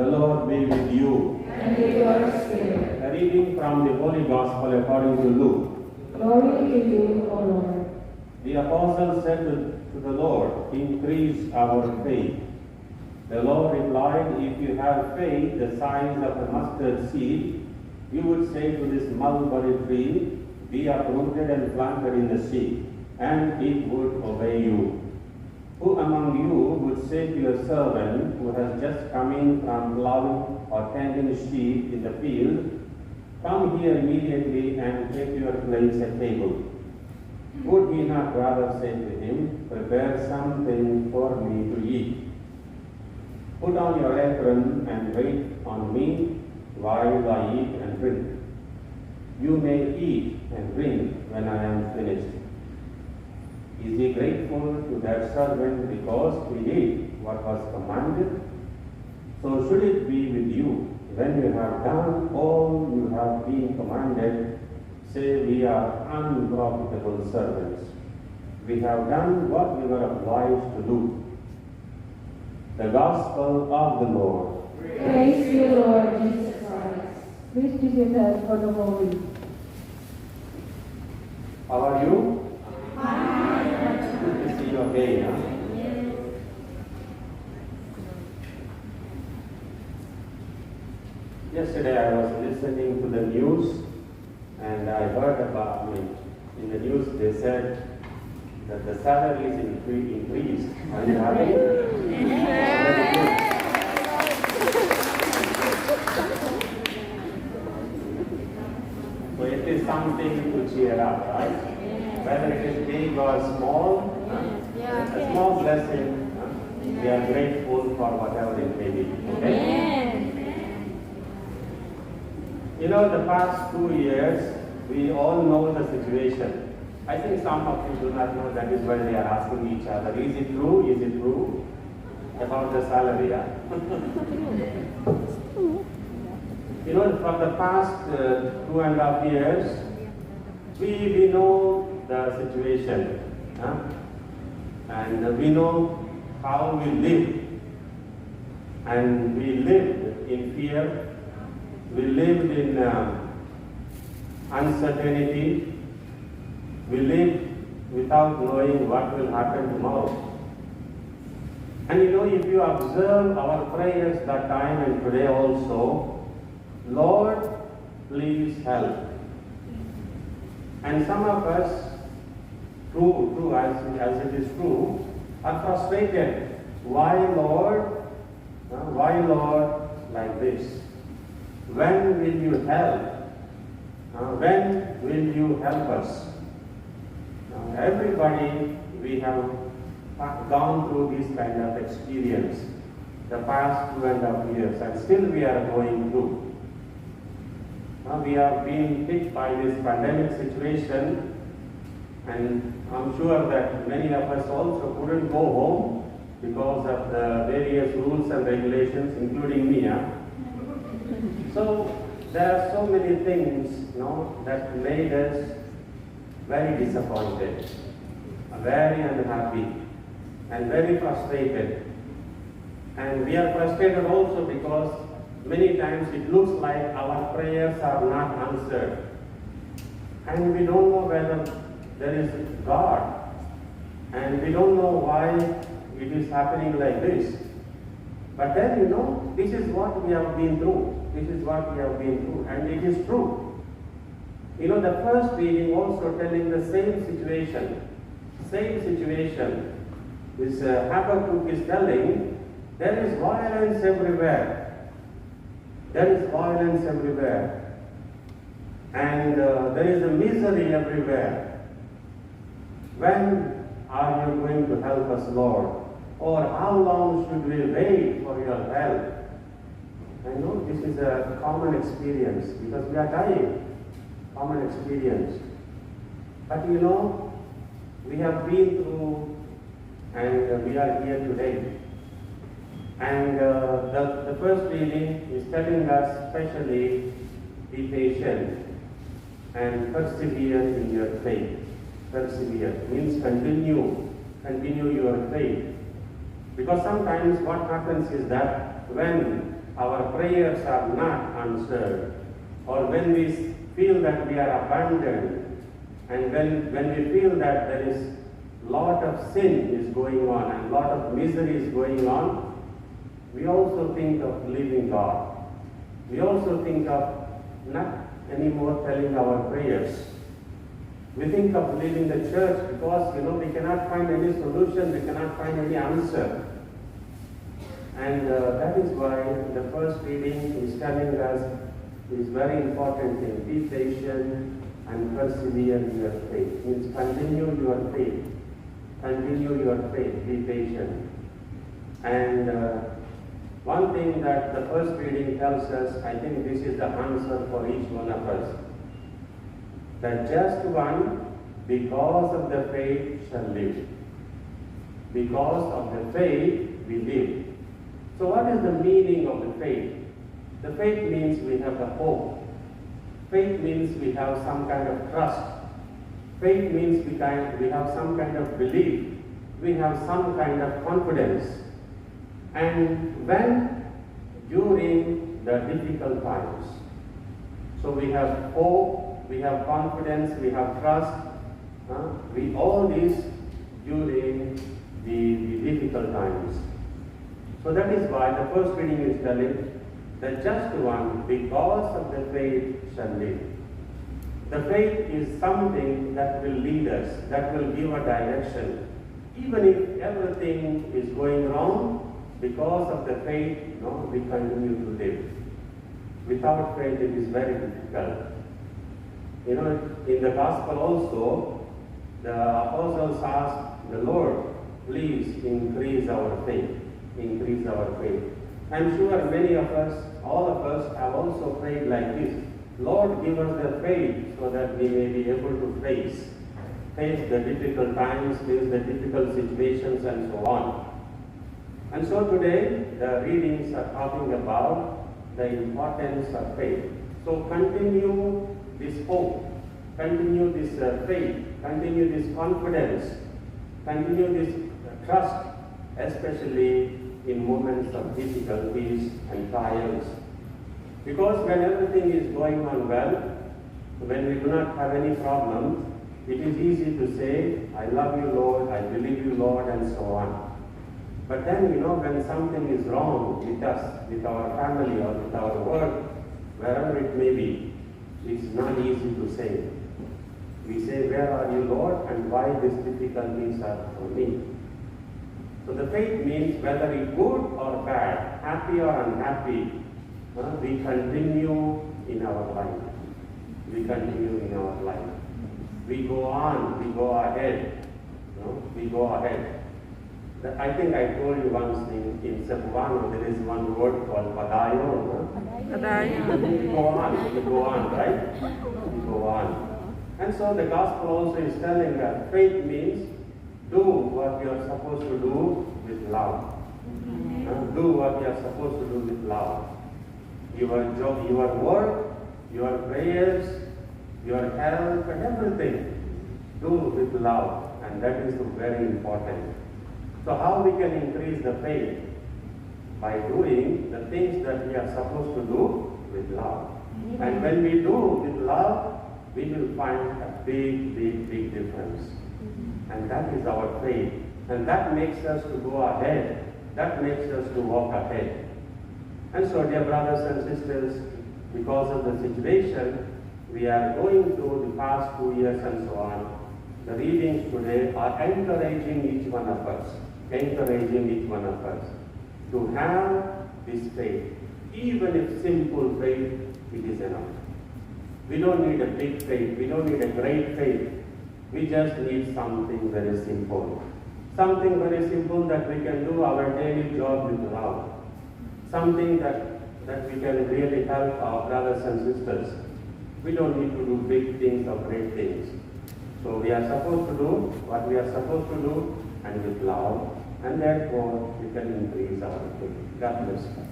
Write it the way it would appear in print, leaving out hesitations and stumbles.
The Lord be with you. And with your spirit. A reading from the Holy Gospel according to Luke. Glory to you, O Lord. The apostle said to the Lord, "Increase our faith." The Lord replied, "If you have faith the size of a mustard seed, you would say to this mulberry tree, 'Be uprooted and planted in the sea,' and it would obey you. Who among you would say to your servant who has just come in from plowing or tending sheep in the field, 'Come here immediately and take your place at table'? Would he not rather say to him, 'Prepare something for me to eat'? Put on your apron and wait on me while I eat and drink. You may eat and drink when I am finished." Is he grateful to that servant because he did what was commanded? So should it be with you. When you have done all you have been commanded, say, "We are unprofitable servants. We have done what we were obliged to do." The Gospel of the Lord. Praise to you, Lord Jesus Christ. Please be with us for the Holy. How are you? Good to see you again. Huh? Yesterday I was listening to the news and I heard about in the news they said that the salary is increased. Are you happy? So it is something to cheer up, right? Whether it is big or small, it's a small blessing. We are grateful for whatever it may be. Okay? You know, the past 2 years, we all know the situation. I think some of you do not know. That is why they are asking each other, "Is it true? Is it true?" About the salary. Yeah? You know, for the past 2.5 years, we know the situation. And we know how we live. And we lived in fear. We lived in uncertainty. We live without knowing what will happen tomorrow. And you know, if you observe our prayers that time and today also, "Lord, please help." And some of us, true as it is true, are frustrated. Why, Lord? Why, Lord, like this? When will you help? When will you help us? Everybody, we have gone through this kind of experience the past 2.5 years, and still we are going through. We are being hit by this pandemic situation, and I'm sure that many of us also couldn't go home because of the various rules and regulations, including me. So there are so many things, that made us very disappointed, very unhappy, and very frustrated. And we are frustrated also because many times it looks like our prayers are not answered. And we don't know whether there is God. And we don't know why it is happening like this. But then, this is what we have been through. This is what we have been through. And it is true. The first reading also telling the same situation. This Habakkuk is telling, there is violence everywhere. There is violence everywhere. And there is a misery everywhere. When are you going to help us, Lord? Or how long should we wait for your help? I know this is a common experience because we are dying. Common experience. But we have been through and we are here today. And the first reading is telling us especially be patient and persevere in your faith. Persevere means continue your faith. Because sometimes what happens is that when our prayers are not answered, or when we feel that we are abandoned, and when we feel that there is lot of sin is going on and lot of misery is going on, we also think of leaving God. We also think of not anymore telling our prayers. We think of leaving the church because, we cannot find any solution, we cannot find any answer. And that is why the first reading is telling us it is very important thing. Be patient and persevere in your faith. Means continue your faith. Continue your faith. Be patient. And one thing that the first reading tells us, I think this is the answer for each one of us. The just one, because of the faith, shall live. Because of the faith, we live. So what is the meaning of the faith? The faith means we have the hope. Faith means we have some kind of trust. Faith means we have some kind of belief. We have some kind of confidence. And when during the difficult times, so we have hope, we have confidence, we have trust, we all this during the difficult times. So that is why the first reading is telling, the just one, because of the faith, shall live. The faith is something that will lead us, that will give a direction. Even if everything is going wrong, because of the faith, we continue to live. Without faith, it is very difficult. In the gospel also, the apostles asked the Lord, please increase our faith. Increase our faith. I'm sure many of us, all of us, have also prayed like this. Lord, give us the faith so that we may be able to face the difficult times, face the difficult situations, and so on. And so today, the readings are talking about the importance of faith. So continue this hope, continue this faith, continue this confidence, continue this trust, especially in moments of difficulties and trials. Because when everything is going on well, when we do not have any problems, it is easy to say, I love you, Lord, I believe you, Lord, and so on. But then, when something is wrong with us, with our family or with our work, wherever it may be, it's not easy to say. We say, where are you, Lord, and why these difficulties are for me? So the faith means whether it's good or bad, happy or unhappy, we continue in our life. We continue in our life. We go on, we go ahead. We go ahead. I think I told you once in Cebuano, there is one word called padayon. We go on, right? We go on. And so the gospel also is telling that faith means do what you are supposed to do with love. Do what you are supposed to do with love. Your job, your work, your prayers, your health, and everything, do with love. And that is very important. So how we can increase the faith? By doing the things that we are supposed to do with love. And when we do with love, we will find a big, big, big difference. And that is our faith. And that makes us to go ahead. That makes us to walk ahead. And so, dear brothers and sisters, because of the situation we are going through the past 2 years and so on, the readings today are encouraging each one of us. Encouraging each one of us to have this faith. Even if simple faith, it is enough. We don't need a big faith. We don't need a great faith. We just need something very simple. Something very simple that we can do our daily job with love. Something that we can really help our brothers and sisters. We don't need to do big things or great things. So we are supposed to do what we are supposed to do and with love. And therefore, we can increase our faith. God bless you.